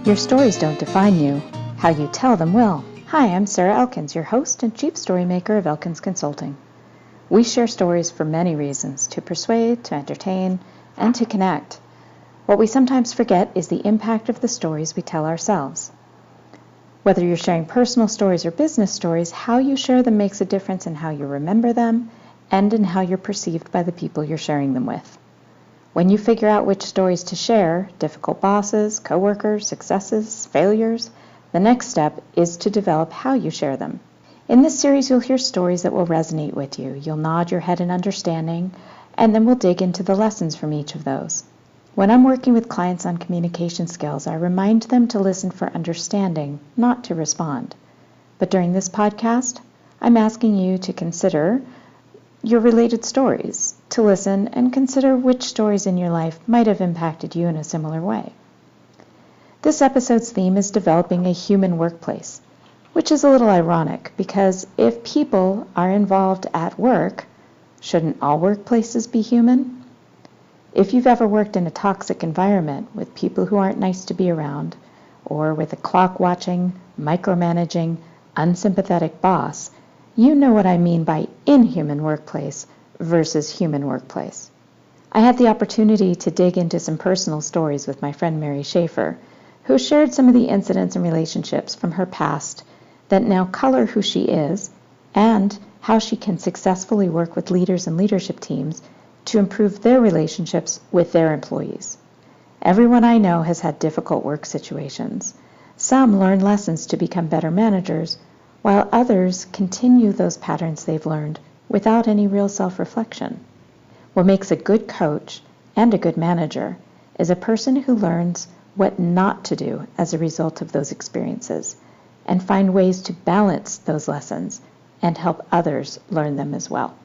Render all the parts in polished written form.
Your stories don't define you. How you tell them will. Hi, I'm Sarah Elkins, your host and chief story maker of Elkins Consulting. We share stories for many reasons, to persuade, to entertain, and to connect. What we sometimes forget is the impact of the stories we tell ourselves. Whether you're sharing personal stories or business stories, how you share them makes a difference in how you remember them and in how you're perceived by the people you're sharing them with. When you figure out which stories to share, difficult bosses, coworkers, successes, failures, the next step is to develop how you share them. In this series, you'll hear stories that will resonate with you. You'll nod your head in understanding, and then we'll dig into the lessons from each of those. When I'm working with clients on communication skills, I remind them to listen for understanding, not to respond. But during this podcast, I'm asking you to consider your related stories, to listen and consider which stories in your life might have impacted you in a similar way. This episode's theme is developing a human workplace, which is a little ironic because if people are involved at work, shouldn't all workplaces be human? If you've ever worked in a toxic environment with people who aren't nice to be around, or with a clock-watching, micromanaging, unsympathetic boss, you know what I mean by inhuman workplace versus human workplace. I had the opportunity to dig into some personal stories with my friend Mary Schaefer, who shared some of the incidents and relationships from her past that now color who she is and how she can successfully work with leaders and leadership teams to improve their relationships with their employees. Everyone I know has had difficult work situations. Some learn lessons to become better managers, while others continue those patterns they've learned without any real self-reflection. What makes a good coach and a good manager is a person who learns what not to do as a result of those experiences and find ways to balance those lessons and help others learn them as well.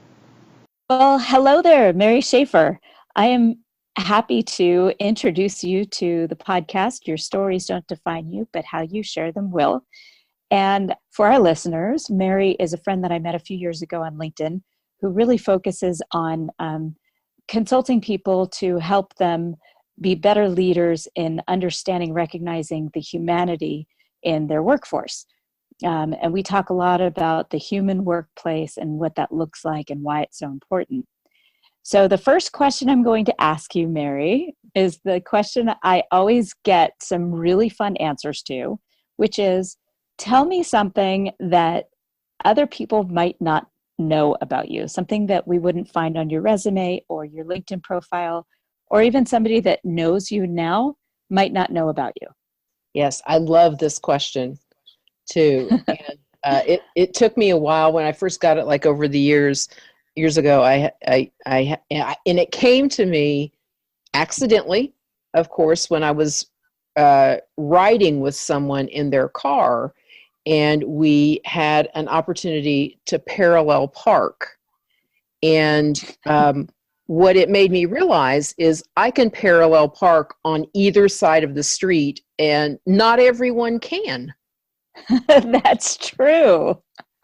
Well, hello there, Mary Schaefer. I am happy to introduce you to the podcast, Your Stories Don't Define You, but How You Share Them Will. And for our listeners, Mary is a friend that I met a few years ago on LinkedIn who really focuses on consulting people to help them be better leaders in understanding, recognizing the humanity in their workforce. And we talk a lot about the human workplace and what that looks like and why it's so important. So the first question I'm going to ask you, Mary, is the question I always get some really fun answers to, which is, tell me something that other people might not know about you, something that we wouldn't find on your resume or your LinkedIn profile, or even somebody that knows you now might not know about you. Yes, I love this question too. And it took me a while when I first got it, like over the years ago. And it came to me accidentally, of course, when I was riding with someone in their car. And we had an opportunity to parallel park. And what it made me realize is I can parallel park on either side of the street, and not everyone can. That's true.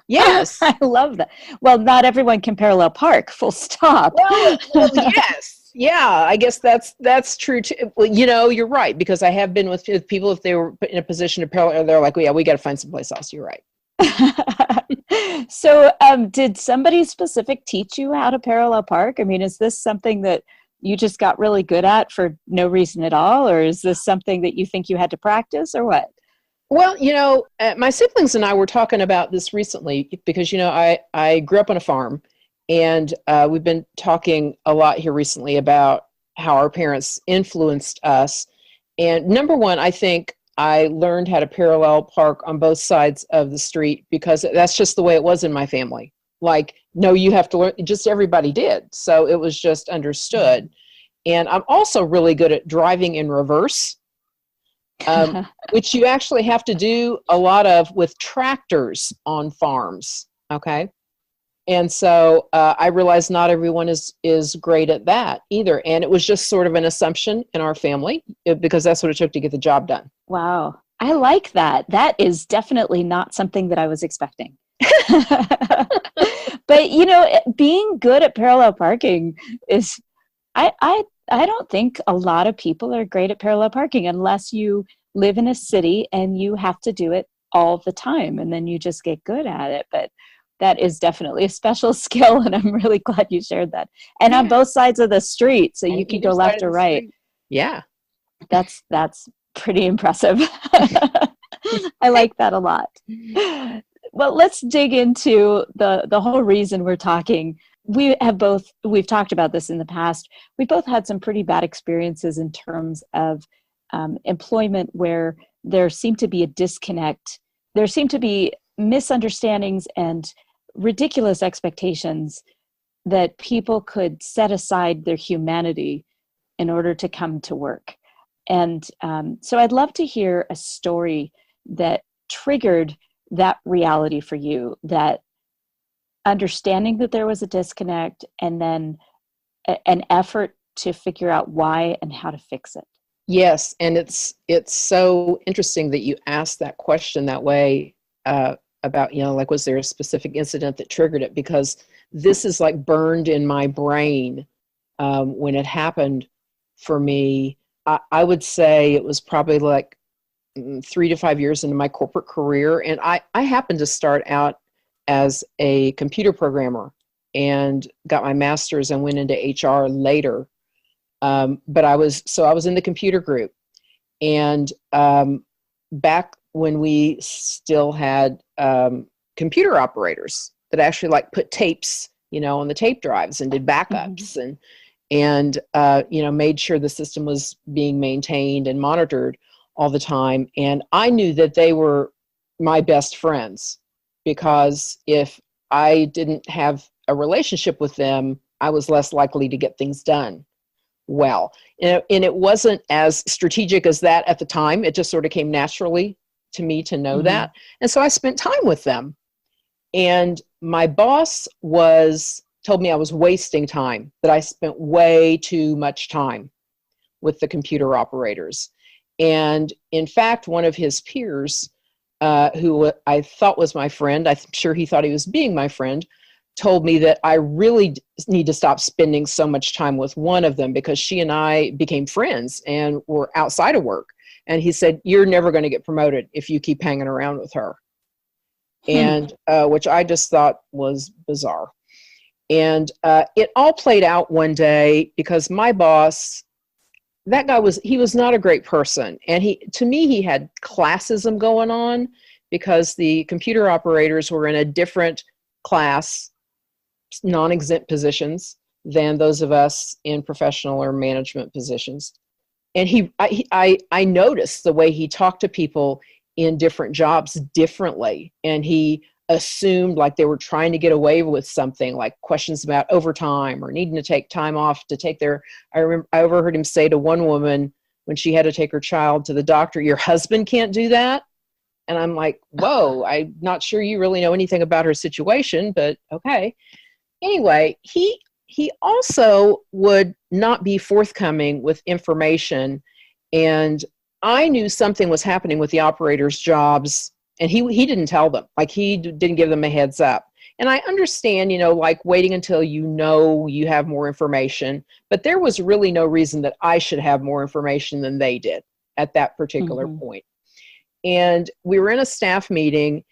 Yes. I love that. Well, not everyone can parallel park, full stop. Well, yes. Yeah, I guess that's true too. Well, you're right, because I have been with people, if they were put in a position to parallel, they're like, well, yeah, we got to find someplace else. You're right. So did somebody specific teach you how to parallel park? I mean, is this something that you just got really good at for no reason at all? Or is this something that you think you had to practice, or what? Well, my siblings and I were talking about this recently because, I grew up on a farm. And we've been talking a lot here recently about how our parents influenced us. And number one, I think I learned how to parallel park on both sides of the street because that's just the way it was in my family. Like, no, you have to learn, just everybody did. So it was just understood. And I'm also really good at driving in reverse, which you actually have to do a lot of with tractors on farms. Okay. And so I realized not everyone is great at that either. And it was just sort of an assumption in our family because that's what it took to get the job done. Wow. I like that. That is definitely not something that I was expecting. But, being good at parallel parking is, I don't think a lot of people are great at parallel parking unless you live in a city and you have to do it all the time, and then you just get good at it. But that is definitely a special skill, and I'm really glad you shared that. And on both sides of the street, so you can go left or right. Yeah. That's pretty impressive. I like that a lot. Well, let's dig into the whole reason we're talking. We've talked about this in the past. We both had some pretty bad experiences in terms of employment where there seemed to be a disconnect. There seemed to be misunderstandings and ridiculous expectations that people could set aside their humanity in order to come to work. And so I'd love to hear a story that triggered that reality for you, that understanding that there was a disconnect, and then an effort to figure out why and how to fix it. Yes, and it's so interesting that you asked that question that way about, like, was there a specific incident that triggered it? Because this is like burned in my brain when it happened for me. I would say it was probably like 3 to 5 years into my corporate career, and I happened to start out as a computer programmer and got my master's and went into HR later. But I was in the computer group, and back when we still had computer operators that actually like put tapes, on the tape drives and did backups and made sure the system was being maintained and monitored all the time. And I knew that they were my best friends, because if I didn't have a relationship with them, I was less likely to get things done well. And it wasn't as strategic as that at the time. It just sort of came naturally to me to know that. And so I spent time with them. And my boss told me I was wasting time, that I spent way too much time with the computer operators. And in fact, one of his peers, who I thought was my friend, I'm sure he thought he was being my friend, told me that I really need to stop spending so much time with one of them, because she and I became friends and were outside of work. And he said, "You're never going to get promoted if you keep hanging around with her." And which I just thought was bizarre. And it all played out one day because my boss, that guy he was not a great person. And to me, he had classism going on, because the computer operators were in a different class, non-exempt positions, than those of us in professional or management positions. And I noticed the way he talked to people in different jobs differently. And he assumed like they were trying to get away with something, like questions about overtime or needing to take time off to take I overheard him say to one woman when she had to take her child to the doctor, "Your husband can't do that?" And I'm like, whoa, I'm not sure you really know anything about her situation, but okay. Anyway, he also would not be forthcoming with information. And I knew something was happening with the operators' jobs, and he didn't tell them. Like, he didn't give them a heads up. And I understand, like waiting until you have more information, but there was really no reason that I should have more information than they did at that particular point. And we were in a staff meeting,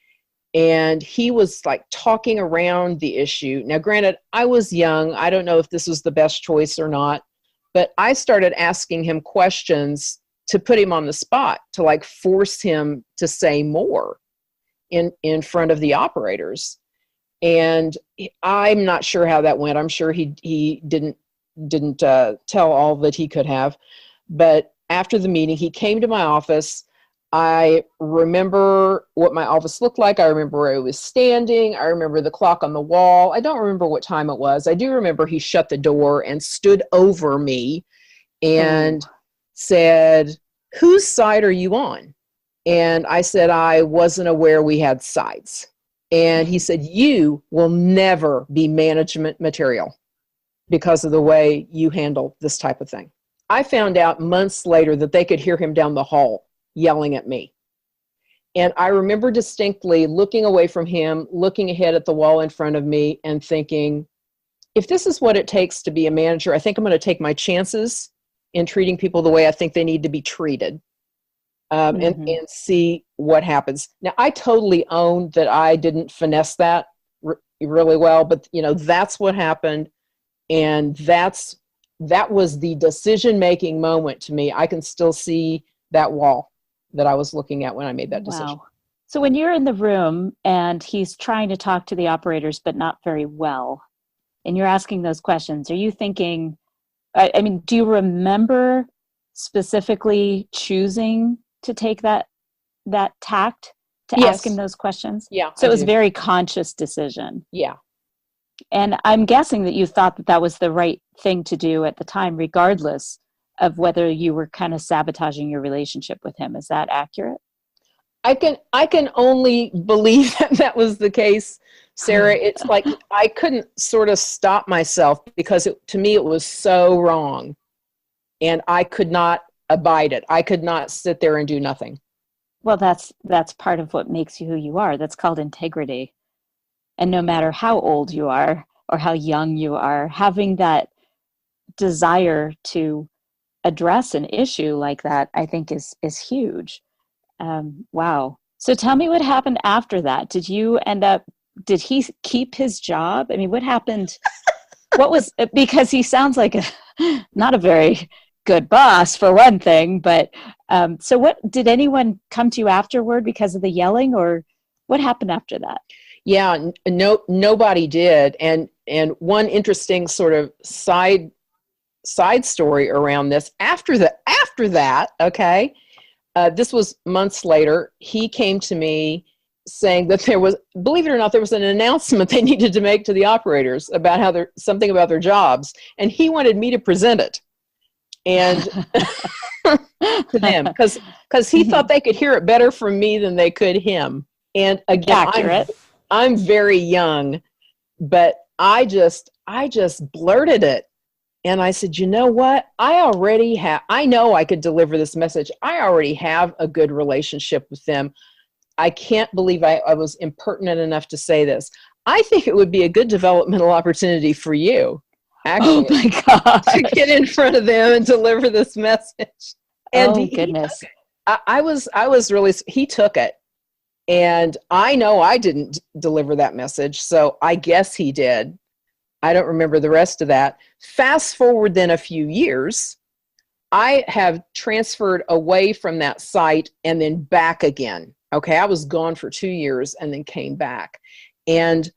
and he was like talking around the issue. Now, granted, I was young. I don't know if this was the best choice or not, but I started asking him questions to put him on the spot, to like force him to say more in front of the operators. And I'm not sure how that went. I'm sure he didn't tell all that he could have. But after the meeting, he came to my office. I remember what my office looked like. I remember where I was standing. I remember the clock on the wall. I don't remember what time it was. I do remember he shut the door and stood over me and said, "Whose side are you on?" And I said, "I wasn't aware we had sides." And he said, "You will never be management material because of the way you handle this type of thing." I found out months later that they could hear him down the hall yelling at me. And I remember distinctly looking away from him, looking ahead at the wall in front of me and thinking, if this is what it takes to be a manager, I think I'm going to take my chances in treating people the way I think they need to be treated. and see what happens. Now, I totally own that I didn't finesse that really well, but that's what happened, and that was the decision-making moment to me. I can still see that wall that I was looking at when I made that decision. Wow. So when you're in the room and he's trying to talk to the operators, but not very well, and you're asking those questions, are you thinking, I mean, do you remember specifically choosing to take that tact to Yes. ask him those questions? Yeah. So it was a very conscious decision. Yeah. And I'm guessing that you thought that was the right thing to do at the time, regardless of whether you were kind of sabotaging your relationship with him. Is that accurate? I can only believe that was the case, Sarah. It's like I couldn't sort of stop myself because to me it was so wrong, and I could not abide it. I could not sit there and do nothing. Well, that's part of what makes you who you are. That's called integrity. And no matter how old you are or how young you are, having that desire to address an issue like that, I think is huge. Wow. So tell me what happened after that. Did he keep his job? I mean, what happened? Because he sounds like not a very good boss for one thing, but so what, did anyone come to you afterward because of the yelling, or what happened after that? Yeah, nobody did. And one interesting sort of side story around this, after that, okay, this was months later, he came to me saying that there was, believe it or not, there was an announcement they needed to make to the operators about something about their jobs, and he wanted me to present it and to them because he thought they could hear it better from me than they could him. And again, accurate. I'm very young, but I just blurted it. And I said, you know what? I know I could deliver this message. I already have a good relationship with them. I can't believe I was impertinent enough to say this. I think it would be a good developmental opportunity for you, actually, oh my God, to get in front of them and deliver this message. And goodness. I was really, he took it. And I know I didn't deliver that message, so I guess he did. I don't remember the rest of that. Fast forward then a few years, I have transferred away from that site and then back again. Okay, I was gone for 2 years and then came back. And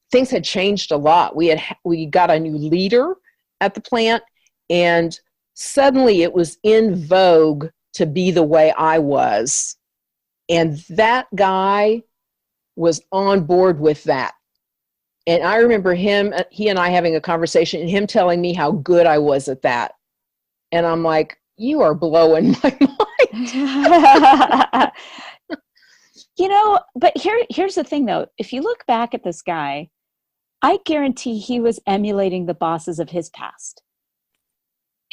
things had changed a lot. We got a new leader at the plant, and suddenly it was in vogue to be the way I was. And that guy was on board with that. And I remember he and I having a conversation and him telling me how good I was at that. And I'm like, you are blowing my mind. But here's the thing though. If you look back at this guy, I guarantee he was emulating the bosses of his past.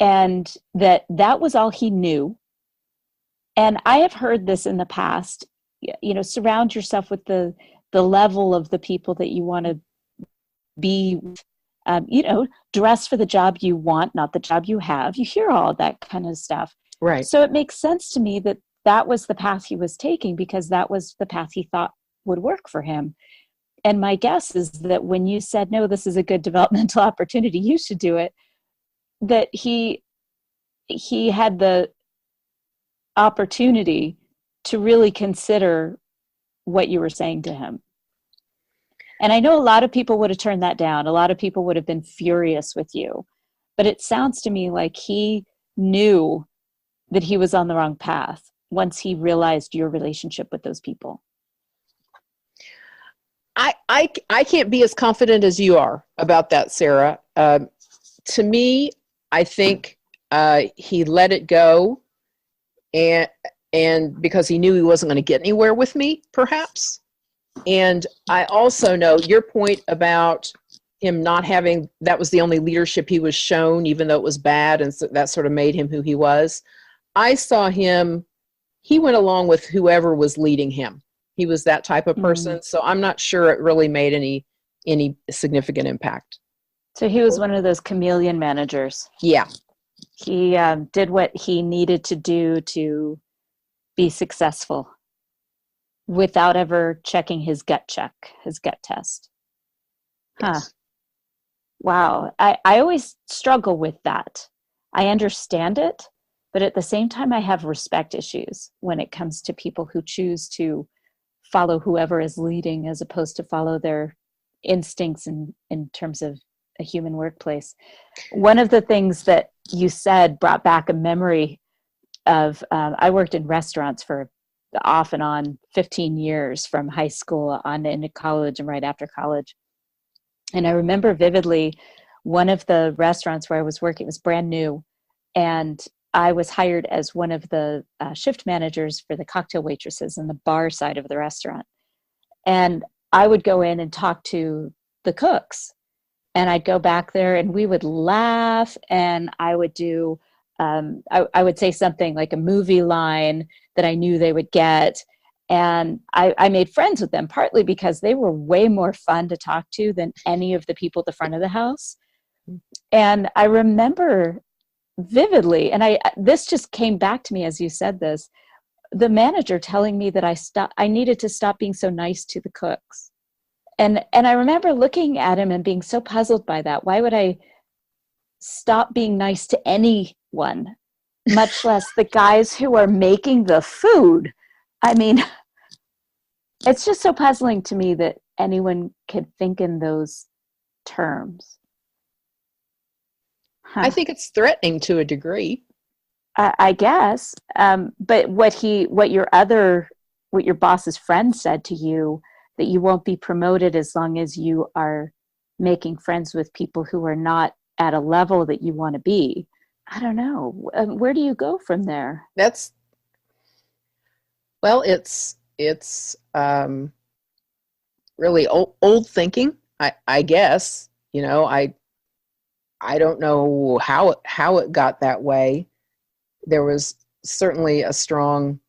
And that was all he knew. And I have heard this in the past, surround yourself with the level of the people that you want to be, dress for the job you want, not the job you have. You hear all that kind of stuff. Right. So it makes sense to me that was the path he was taking, because that was the path he thought would work for him. And my guess is that when you said, no, this is a good developmental opportunity, you should do it, that he had the opportunity to really consider what you were saying to him. And I know a lot of people would have turned that down. A lot of people would have been furious with you. But it sounds to me like he knew that he was on the wrong path once he realized your relationship with those people. I can't be as confident as you are about that, Sarah. To me, I think he let it go, and because he knew he wasn't going to get anywhere with me, perhaps. And I also know your point about him not having, that was the only leadership he was shown, even though it was bad, and so that sort of made him who he was. I saw him, he went along with whoever was leading him. He was that type of person. So I'm not sure it really made any significant impact. So he was one of those chameleon managers. Yeah. He did what he needed to do to be successful without ever checking his gut test? Huh. Yes. Wow. I always struggle with that. I understand it, but at the same time, I have respect issues when it comes to people who choose to follow whoever is leading as opposed to follow their instincts in terms of a human workplace. One of the things that you said brought back a memory of, I worked in restaurants for off and on 15 years from high school on into college and right after college. And I remember vividly one of the restaurants where I was working was brand new. And I was hired as one of the shift managers for the cocktail waitresses in the bar side of the restaurant. And I would go in and talk to the cooks. And I'd go back there and we would laugh, and I would do, I would say something like a movie line that I knew they would get. And I made friends with them, partly because they were way more fun to talk to than any of the people at the front of the house. And I remember vividly, and this just came back to me as you said this, the manager telling me that I needed to stop being so nice to the cooks. And I remember looking at him and being so puzzled by that. Why would I stop being nice to anyone, much less the guys who are making the food? I mean, it's just so puzzling to me that anyone could think in those terms. Huh. I think it's threatening to a degree. I guess. But what your boss's friend said to you, that you won't be promoted as long as you are making friends with people who are not at a level that you want to be. I don't know. Where do you go from there? It's really old thinking, I guess. You know, I don't know how it got that way. There was certainly a strong,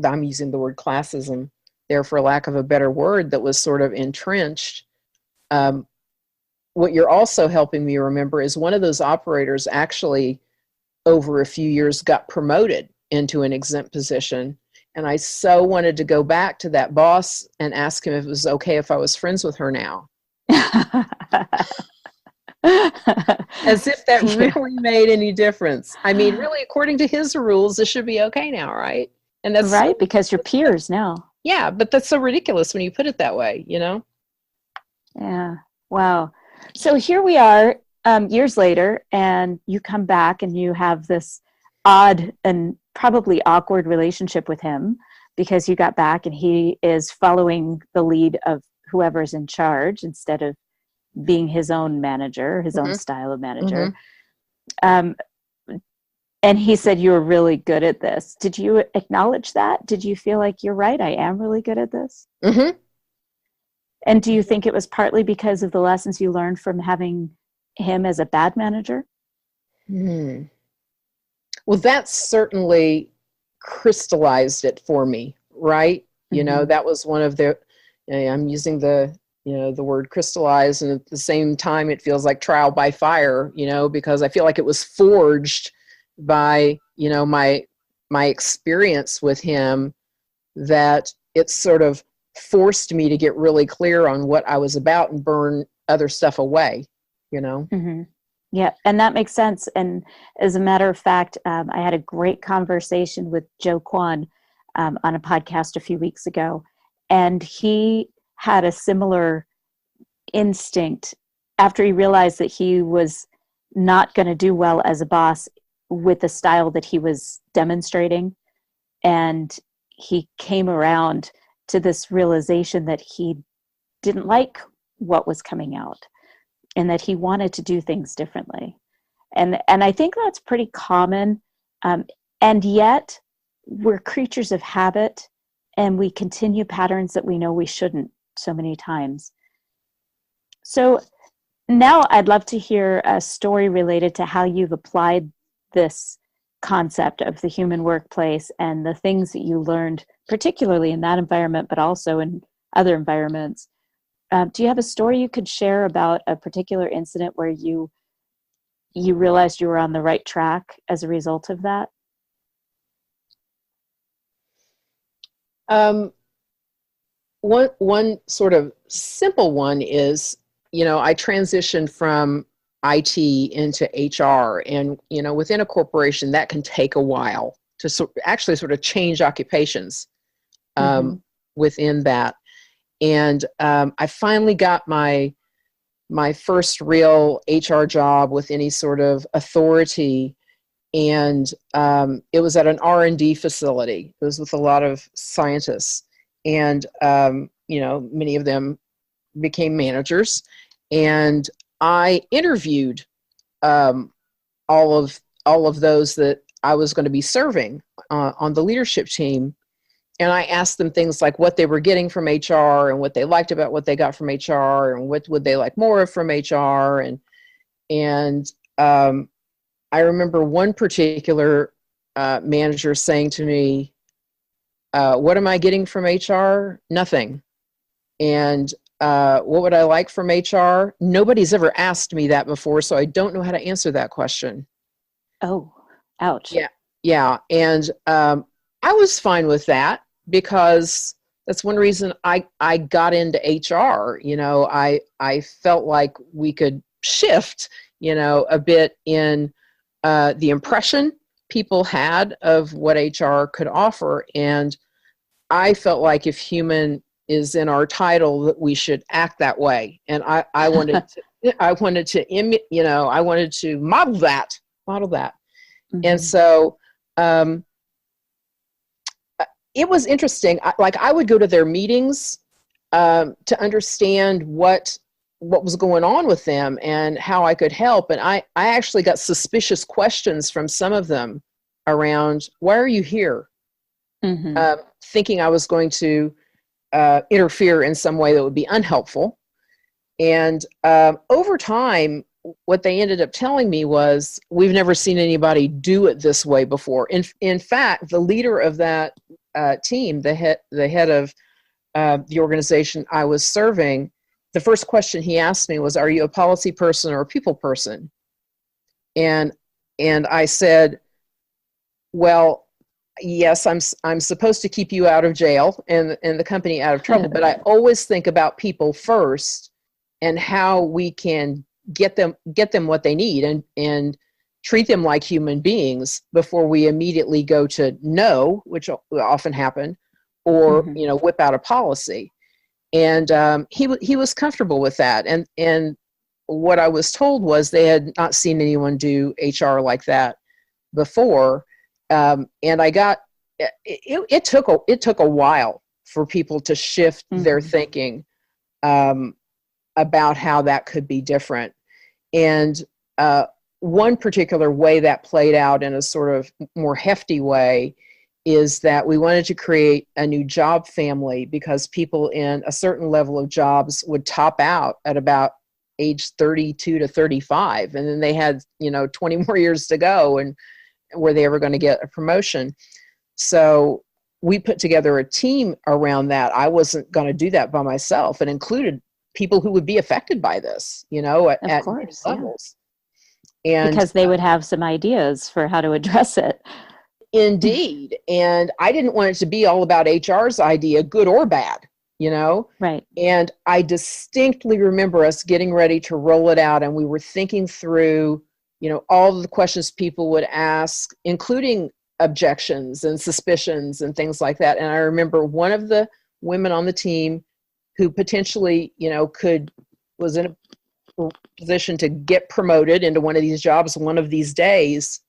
I'm using the word classism there for lack of a better word, that was sort of entrenched. What you're also helping me remember is one of those operators actually over a few years got promoted into an exempt position. And I so wanted to go back to that boss and ask him if it was okay if I was friends with her now. As if that really made any difference. I mean, really, according to his rules, this should be okay now, right? And that's right, because you're peers now. Yeah, but that's so ridiculous when you put it that way, you know? Yeah. Wow. So here we are years later, and you come back and you have this odd and probably awkward relationship with him because you got back and he is following the lead of whoever's in charge instead of being his own manager, his own style of manager. And he said, you were really good at this. Did you acknowledge that? Did you feel like, you're right, I am really good at this? And do you think it was partly because of the lessons you learned from having him as a bad manager? Well, that certainly crystallized it for me, right? You know, that was one of the, I'm using the word crystallize, and at the same time, it feels like trial by fire, you know, because I feel like it was forged by, you know, my experience with him, that it sort of forced me to get really clear on what I was about and burn other stuff away, you know? Yeah, and that makes sense. And as a matter of fact, I had a great conversation with Joe Kwan on a podcast a few weeks ago, and he had a similar instinct after he realized that he was not going to do well as a boss with the style that he was demonstrating. And he came around to this realization that he didn't like what was coming out and that he wanted to do things differently. And I think that's pretty common. And yet we're creatures of habit, and we continue patterns that we know we shouldn't so many times. So now I'd love to hear a story related to how you've applied this concept of the human workplace and the things that you learned, particularly in that environment, but also in other environments. Do you have a story you could share about a particular incident where you realized you were on the right track as a result of that? Um, one sort of simple one is, I transitioned from IT into HR, and within a corporation that can take a while to actually sort of change occupations Mm-hmm. within that. And I finally got my first real HR job with any sort of authority, and it was at an R&D facility. It was with a lot of scientists, and many of them became managers. And I interviewed um, all of those that I was going to be serving on the leadership team, and I asked them things like what they were getting from HR and what they liked about what they got from HR and what would they like more of from HR. And I remember one particular manager saying to me, what am I getting from HR? Nothing. And what would I like from HR? Nobody's ever asked me that before, so I don't know how to answer that question. Oh, ouch. Yeah. Yeah. And I was fine with that because that's one reason I got into HR. I felt like we could shift, a bit in the impression people had of what HR could offer. And I felt like if human is in our title, that we should act that way. And I wanted to, I wanted to model that. Mm-hmm. And so it was interesting. I would go to their meetings to understand what was going on with them and how I could help. And I actually got suspicious questions from some of them around, why are you here? Mm-hmm. Thinking I was going to interfere in some way that would be unhelpful. And over time, what they ended up telling me was, we've never seen anybody do it this way before. In fact, the leader of that team, the head of the organization I was serving, the first question he asked me was, are you a policy person or a people person? And I said, well, yes, I'm supposed to keep you out of jail and the company out of trouble, but I always think about people first and how we can get them what they need and treat them like human beings before we immediately go to no, which will often happen, or Mm-hmm. whip out a policy. And he was comfortable with that. And what I was told was they had not seen anyone do HR like that before. And I got it took a while for people to shift their thinking about how that could be different. And one particular way that played out in a sort of more hefty way is that we wanted to create a new job family because people in a certain level of jobs would top out at about age 32 to 35. And then they had, 20 more years to go and were they ever going to get a promotion. So we put together a team around that. I wasn't going to do that by myself, and included people who would be affected by this, at many levels. And because they would have some ideas for how to address it. Indeed. And I didn't want it to be all about HR's idea, good or bad, Right. And I distinctly remember us getting ready to roll it out, and we were thinking through, all of the questions people would ask, including objections and suspicions and things like that. And I remember one of the women on the team who potentially, was in a position to get promoted into one of these jobs one of these days.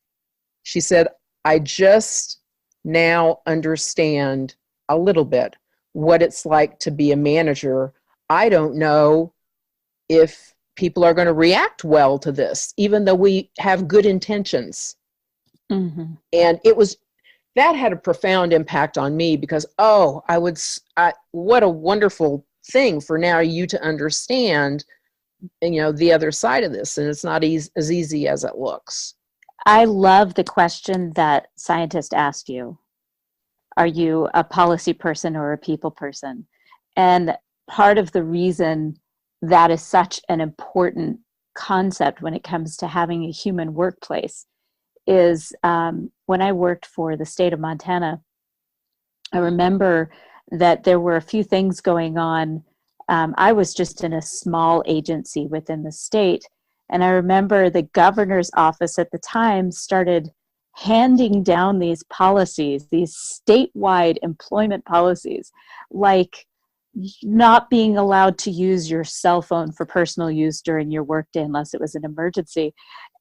She said, I just now understand a little bit what it's like to be a manager. I don't know if people are going to react well to this, even though we have good intentions. Mm-hmm. And that had a profound impact on me because, what a wonderful thing for now you to understand, the other side of this. And it's not as easy as it looks. I love the question that scientists asked you. Are you a policy person or a people person? And part of the reason that is such an important concept when it comes to having a human workplace is when I worked for the state of Montana, I remember that there were a few things going on. I was just in a small agency within the state. And I remember the governor's office at the time started handing down these policies, these statewide employment policies, like not being allowed to use your cell phone for personal use during your workday unless it was an emergency.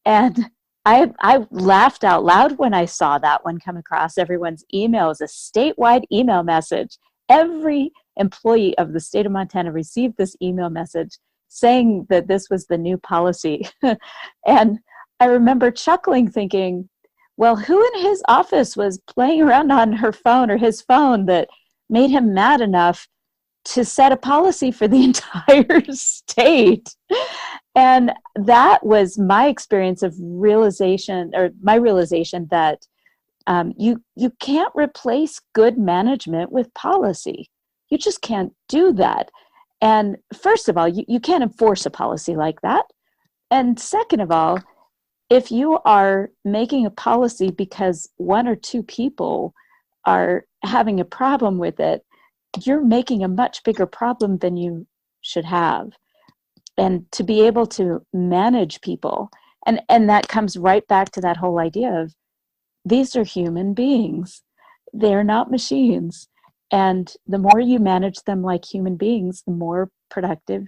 And I laughed out loud when I saw that one come across everyone's emails, a statewide email message. Every employee of the state of Montana received this email message saying that this was the new policy. And I remember chuckling, thinking, well, who in his office was playing around on her phone or his phone that made him mad enough to set a policy for the entire state? And that was my experience of realization, or my realization that you can't replace good management with policy. You just can't do that. And first of all, you can't enforce a policy like that. And second of all, if you are making a policy because one or two people are having a problem with it, you're making a much bigger problem than you should have. And to be able to manage people, and that comes right back to that whole idea of these are human beings. They're not machines. And the more you manage them like human beings, the more productive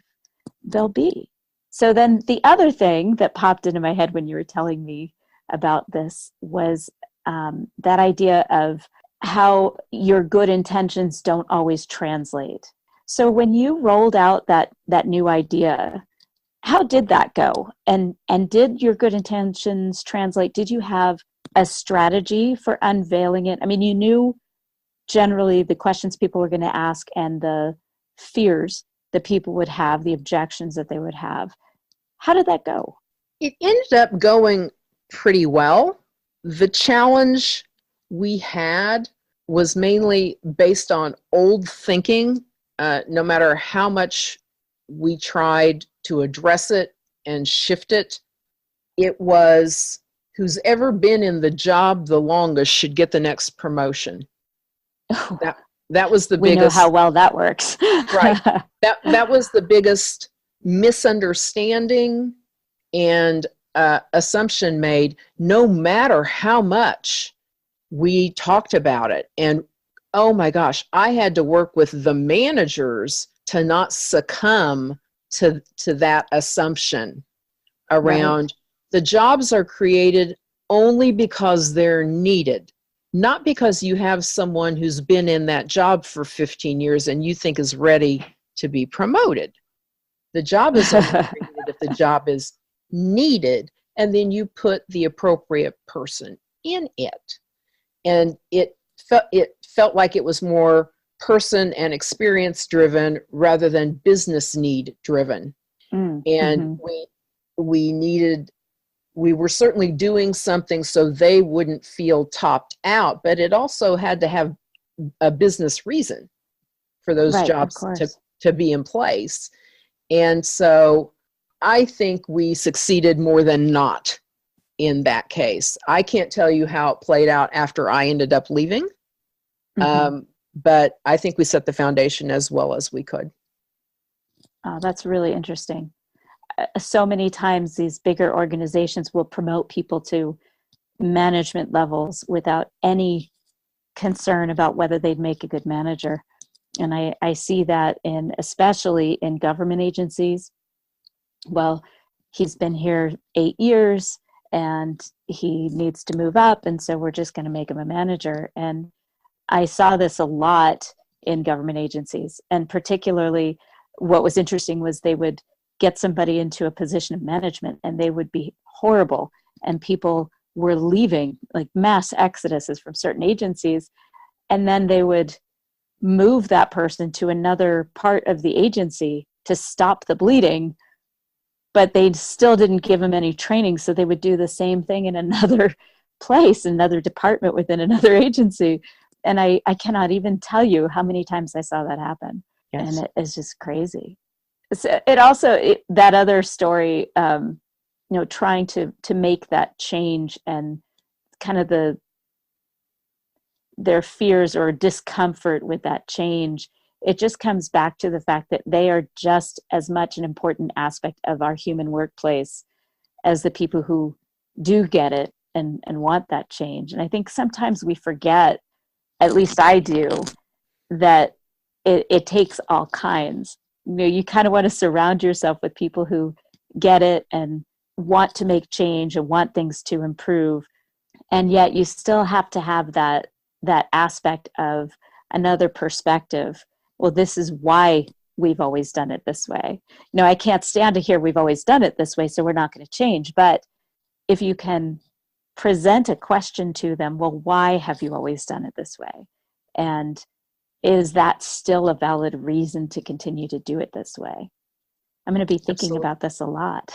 they'll be. So then the other thing that popped into my head when you were telling me about this was that idea of how your good intentions don't always translate. So when you rolled out that new idea, how did that go? And did your good intentions translate? Did you have a strategy for unveiling it? I mean, you knew generally the questions people were going to ask and the fears that people would have, the objections that they would have. How did that go? It ended up going pretty well. The challenge we had was mainly based on old thinking. No matter how much we tried to address it and shift it, it was who's ever been in the job the longest should get the next promotion. That was the biggest. We know how well that works. Right. That was the biggest misunderstanding and assumption made, no matter how much we talked about it. And oh my gosh, I had to work with the managers to not succumb to that assumption around right. The jobs are created only because they're needed, not because you have someone who's been in that job for 15 years and you think is ready to be promoted. The job is only created if the job is needed, and then you put the appropriate person in it. And it felt like it was more person and experience driven rather than business need driven. And we were certainly doing something so they wouldn't feel topped out, but it also had to have a business reason for those right, jobs to be in place. And so I think we succeeded more than not in that case. I can't tell you how it played out after I ended up leaving, but I think we set the foundation as well as we could. Oh, that's really interesting. So many times these bigger organizations will promote people to management levels without any concern about whether they'd make a good manager. And I see that especially in government agencies. Well, he's been here 8 years and he needs to move up, and so we're just going to make him a manager. And I saw this a lot in government agencies. And particularly what was interesting was they would get somebody into a position of management and they would be horrible. And people were leaving, like mass exoduses from certain agencies. And then they would move that person to another part of the agency to stop the bleeding, but they still didn't give them any training. So they would do the same thing in another place, another department within another agency. And I cannot even tell you how many times I saw that happen. Yes. And it's just crazy. It also, that other story, trying to make that change and kind of their fears or discomfort with that change, it just comes back to the fact that they are just as much an important aspect of our human workplace as the people who do get it and want that change. And I think sometimes we forget, at least I do, that it takes all kinds. You kind of want to surround yourself with people who get it and want to make change and want things to improve. And yet you still have to have that aspect of another perspective. Well, this is why we've always done it this way. I can't stand to hear we've always done it this way, so we're not going to change. But if you can present a question to them, well, why have you always done it this way? And is that still a valid reason to continue to do it this way? I'm going to be thinking about this a lot.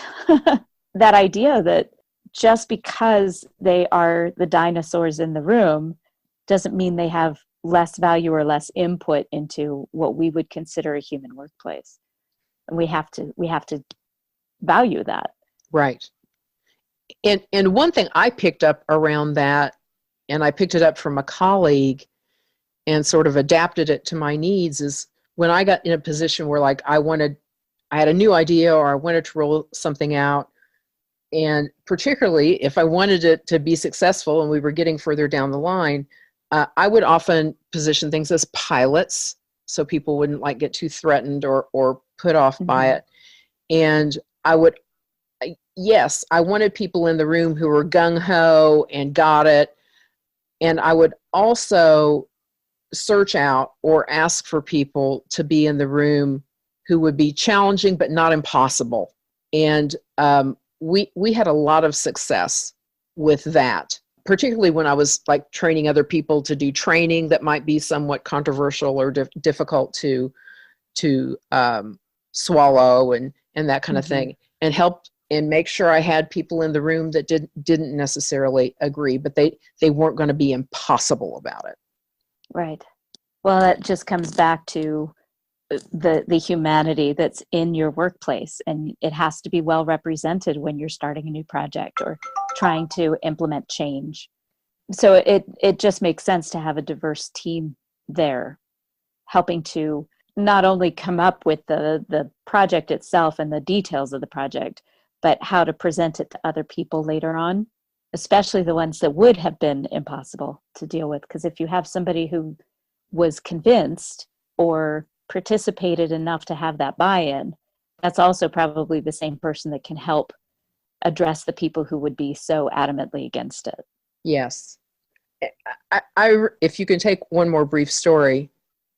That idea that just because they are the dinosaurs in the room doesn't mean they have less value or less input into what we would consider a human workplace. And we have to value that. Right. And one thing I picked up around that, and I picked it up from a colleague and sort of adapted it to my needs, is when I got in a position where like I had a new idea or I wanted to roll something out. And particularly if I wanted it to be successful and we were getting further down the line, I would often position things as pilots so people wouldn't like get too threatened or put off by it. And I wanted people in the room who were gung-ho and got it. And I would also search out or ask for people to be in the room who would be challenging but not impossible. And we had a lot of success with that, particularly when I was like training other people to do training that might be somewhat controversial or difficult to swallow and that kind of thing, and help and make sure I had people in the room that didn't necessarily agree, but they weren't going to be impossible about it. Right. Well, that just comes back to the humanity that's in your workplace, and it has to be well represented when you're starting a new project or trying to implement change. So it just makes sense to have a diverse team there, helping to not only come up with the project itself and the details of the project, but how to present it to other people later on, especially the ones that would have been impossible to deal with. Because if you have somebody who was convinced or participated enough to have that buy-in, that's also probably the same person that can help address the people who would be so adamantly against it. Yes. I if you can take one more brief story.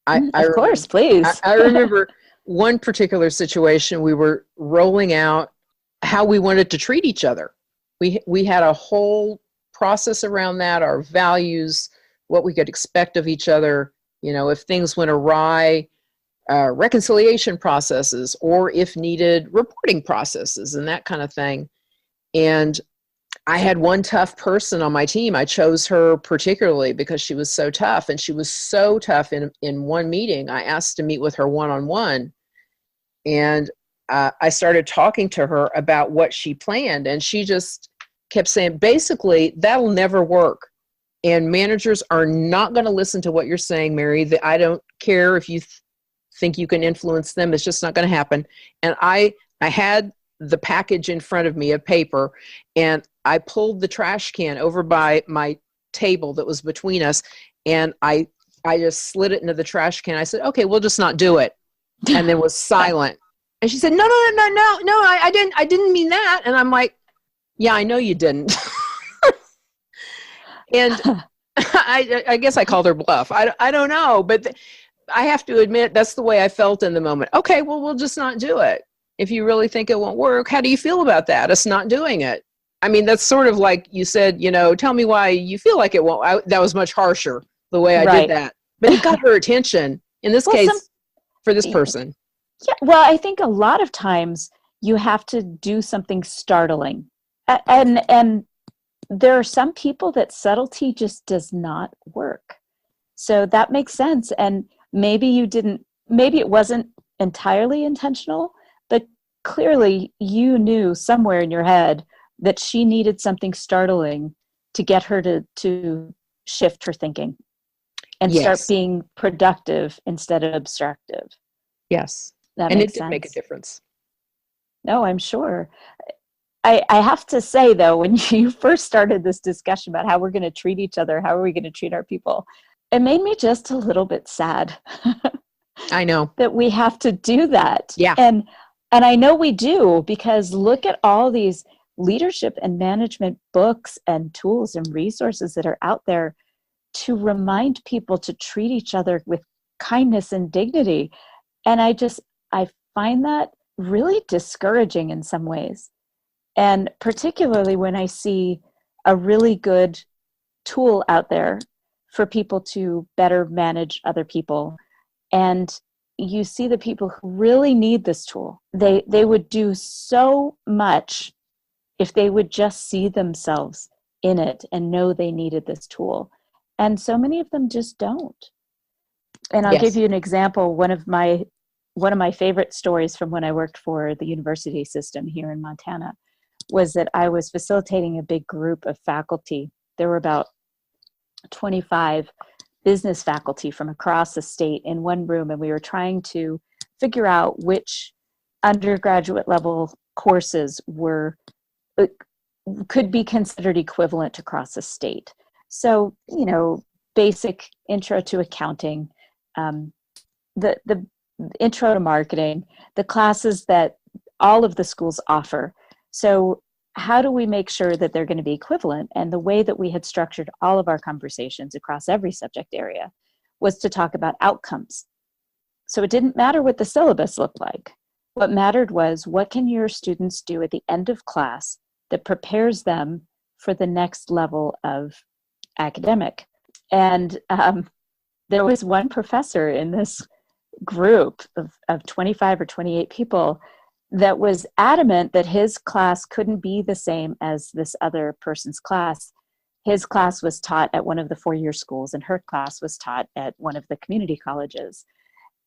Of course, please. I remember one particular situation. We were rolling out how we wanted to treat each other. We had a whole process around that, our values, what we could expect of each other, if things went awry, reconciliation processes, or if needed, reporting processes and that kind of thing. And I had one tough person on my team. I chose her particularly because she was so tough, and she was so tough in one meeting. I asked to meet with her one-on-one, and I started talking to her about what she planned, and she just kept saying, basically, that'll never work. And managers are not going to listen to what you're saying, Mary. I don't care if you think you can influence them. It's just not going to happen. And I had the package in front of me of paper, and I pulled the trash can over by my table that was between us, and I just slid it into the trash can. I said, okay, we'll just not do it. And then was silent. And she said, no, I didn't mean that. And I'm like, yeah, I know you didn't. And I guess I called her bluff. I don't know, but I have to admit that's the way I felt in the moment. Okay, well, we'll just not do it. If you really think it won't work, how do you feel about that? Us not doing it. I mean, that's sort of like you said, tell me why you feel like it won't. That was much harsher the way I did that. But it got her attention in this case for this person. Yeah, well, I think a lot of times you have to do something startling. And there are some people that subtlety just does not work. So that makes sense. And maybe it wasn't entirely intentional, but clearly you knew somewhere in your head that she needed something startling to get her to shift her thinking. and start Yes. being productive instead of obstructive. Yes. That And makes it did make a sense. difference. No, I'm sure. I have to say, though, when you first started this discussion about how we're going to treat each other, how are we going to treat our people, it made me just a little bit sad I know. that we have to do that. Yeah. And I know we do, because look at all these leadership and management books and tools and resources that are out there to remind people to treat each other with kindness and dignity. And I find that really discouraging in some ways. And particularly when I see a really good tool out there for people to better manage other people. And you see the people who really need this tool. They would do so much if they would just see themselves in it and know they needed this tool. And so many of them just don't. And I'll give you an example. One of my favorite stories from when I worked for the university system here in Montana was that I was facilitating a big group of faculty. There were about 25 business faculty from across the state in one room, and we were trying to figure out which undergraduate level courses could be considered equivalent across the state. So, basic intro to accounting, the intro to marketing, the classes that all of the schools offer. So how do we make sure that they're going to be equivalent? And the way that we had structured all of our conversations across every subject area was to talk about outcomes. So it didn't matter what the syllabus looked like. What mattered was, what can your students do at the end of class that prepares them for the next level of academic? And there was one professor in this group of 25 or 28 people that was adamant that his class couldn't be the same as this other person's class. His class was taught at one of the four-year schools, and her class was taught at one of the community colleges.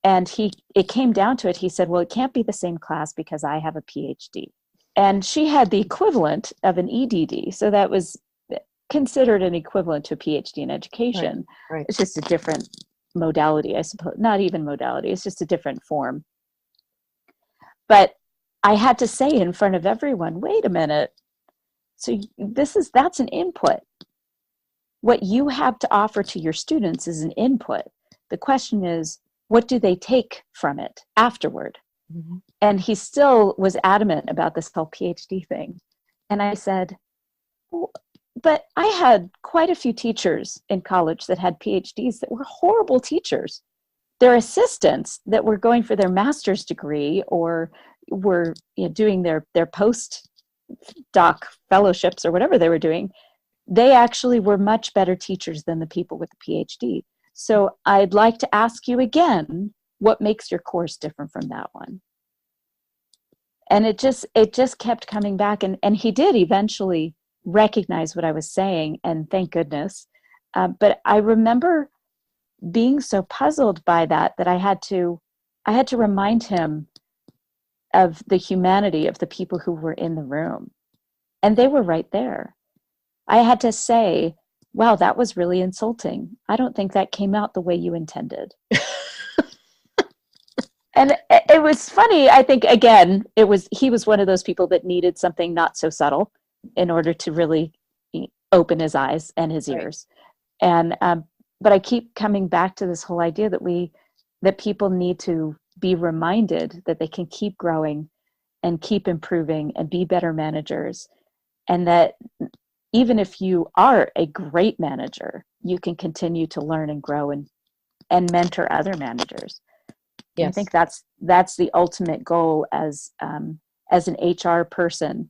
And it came down to it. He said, well, it can't be the same class because I have a PhD. And she had the equivalent of an EDD. So that was considered an equivalent to a PhD in education. Right. It's just a different modality, I suppose. Not even modality. It's just a different form. But I had to say in front of everyone, wait a minute. So that's an input. What you have to offer to your students is an input. The question is, what do they take from it afterward? Mm-hmm. And he still was adamant about this whole PhD thing. And I said, but I had quite a few teachers in college that had PhDs that were horrible teachers. Their assistants that were going for their master's degree or were doing their postdoc fellowships or whatever they were doing, they actually were much better teachers than the people with the PhD. So I'd like to ask you again, what makes your course different from that one? And it just kept coming back. And he did eventually recognize what I was saying, and thank goodness. But I remember being so puzzled by that I had to remind him of the humanity of the people who were in the room. And they were right there. I had to say, wow, that was really insulting. I don't think that came out the way you intended. And it was funny. I think, again, he was one of those people that needed something not so subtle in order to really open his eyes and his ears. Right. And but I keep coming back to this whole idea that people need to be reminded that they can keep growing and keep improving and be better managers, and that even if you are a great manager, you can continue to learn and grow and mentor other managers. Yes. I think that's the ultimate goal as an HR person,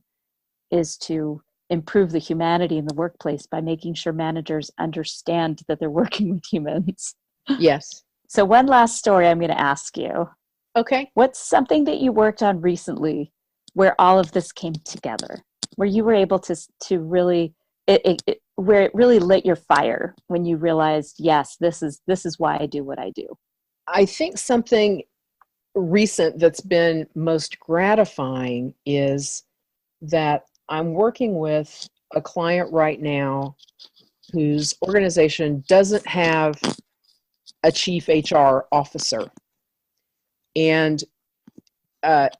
is to improve the humanity in the workplace by making sure managers understand that they're working with humans. Yes. So one last story I'm going to ask you. Okay. What's something that you worked on recently where all of this came together, where you were able to really, where it really lit your fire when you realized, yes, this is why I do what I do? I think something recent that's been most gratifying is that I'm working with a client right now whose organization doesn't have a chief HR officer. And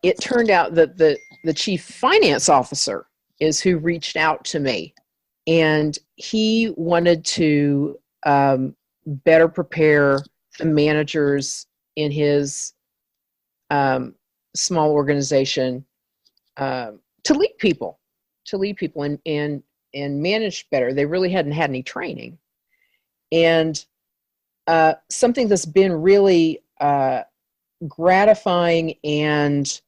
it turned out that the chief finance officer is who reached out to me. And he wanted to better prepare the managers in his small organization to lead people and manage better. They really hadn't had any training. And something that's been really gratifying and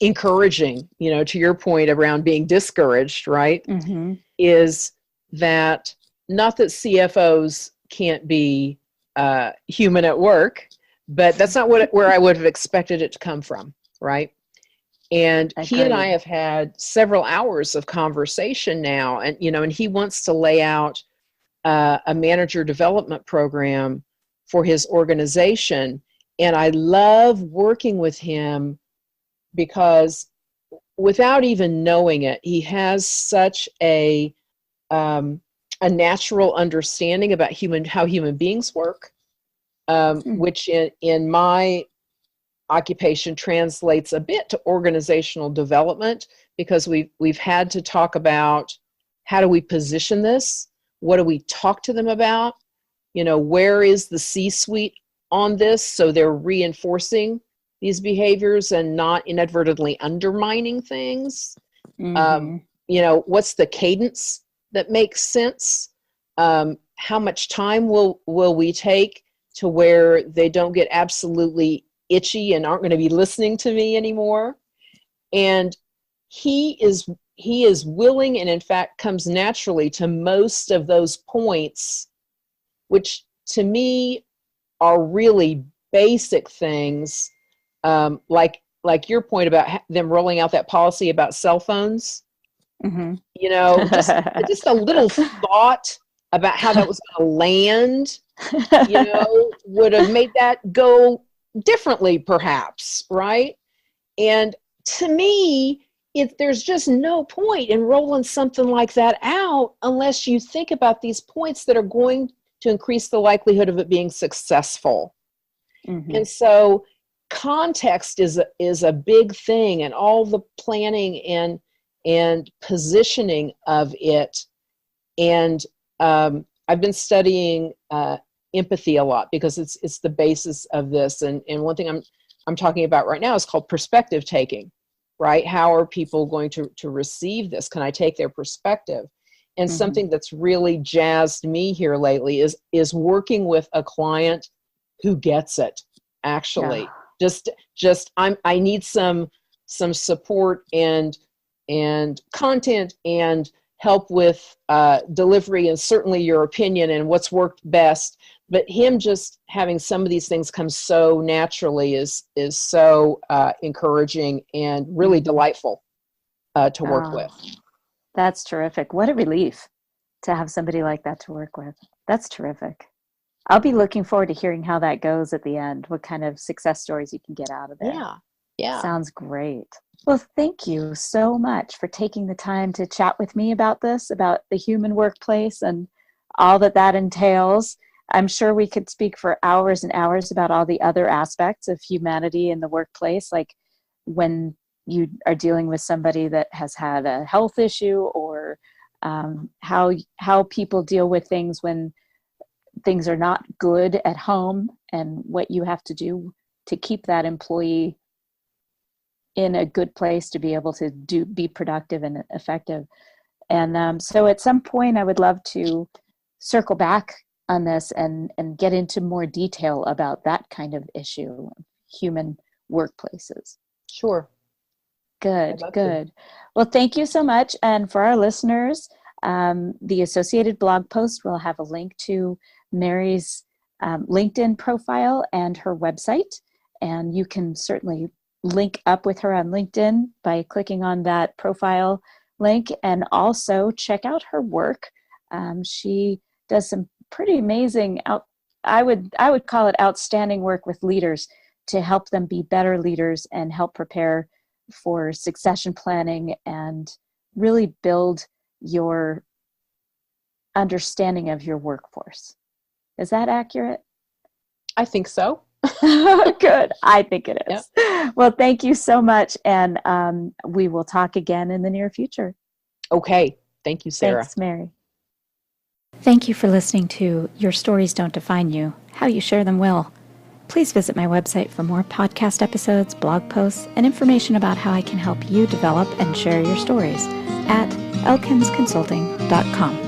encouraging, to your point around being discouraged, right? Mm-hmm. Is that not that CFOs can't be human at work, but that's not where I would have expected it to come from, right? And he and I have had several hours of conversation now, and and he wants to lay out a manager development program for his organization. And I love working with him because without even knowing it, he has such a natural understanding about how human beings work, which in my occupation translates a bit to organizational development, because we've had to talk about how do we position this, what do we talk to them about, where is the C-suite on this, so they're reinforcing these behaviors and not inadvertently undermining things. Mm-hmm. What's the cadence that makes sense? How much time will we take to where they don't get absolutely itchy and aren't going to be listening to me anymore? And he is willing, and in fact comes naturally to most of those points, which to me are really basic things, like your point about them rolling out that policy about cell phones. Mm-hmm. Just a little thought about how that was going to land, would have made that go differently, perhaps, right? And to me, there's just no point in rolling something like that out unless you think about these points that are going to increase the likelihood of it being successful. Mm-hmm. And so context is a big thing, and all the planning and positioning of it. And I've been studying empathy a lot because it's the basis of this. And one thing I'm talking about right now is called perspective taking, right? How are people going to receive this? Can I take their perspective? And mm-hmm. something that's really jazzed me here lately is working with a client who gets it, actually. Yeah. I need some support and content and help with delivery, and certainly your opinion and what's worked best. But him just having some of these things come so naturally is so encouraging and really delightful to work with. That's terrific. What a relief to have somebody like that to work with. That's terrific. I'll be looking forward to hearing how that goes at the end, what kind of success stories you can get out of there. Yeah. Sounds great. Well, thank you so much for taking the time to chat with me about this, about the human workplace and all that entails. I'm sure we could speak for hours and hours about all the other aspects of humanity in the workplace, like when you are dealing with somebody that has had a health issue, or how people deal with things when things are not good at home, and what you have to do to keep that employee in a good place to be able to be productive and effective. And so at some point I would love to circle back on this and get into more detail about that kind of issue, human workplaces. Sure. Good. Well, thank you so much. And for our listeners, the associated blog post will have a link to Mary's LinkedIn profile and her website. And you can certainly link up with her on LinkedIn by clicking on that profile link, and also check out her work. She does some pretty amazing, I would call it outstanding work with leaders to help them be better leaders and help prepare for succession planning and really build your understanding of your workforce. Is that accurate? I think so. Good. I think it is. Yep. Well, thank you so much. And we will talk again in the near future. Okay. Thank you, Sarah. Thanks, Mary. Thank you for listening to Your Stories Don't Define You, How You Share Them Will. Please visit my website for more podcast episodes, blog posts, and information about how I can help you develop and share your stories at elkinsconsulting.com.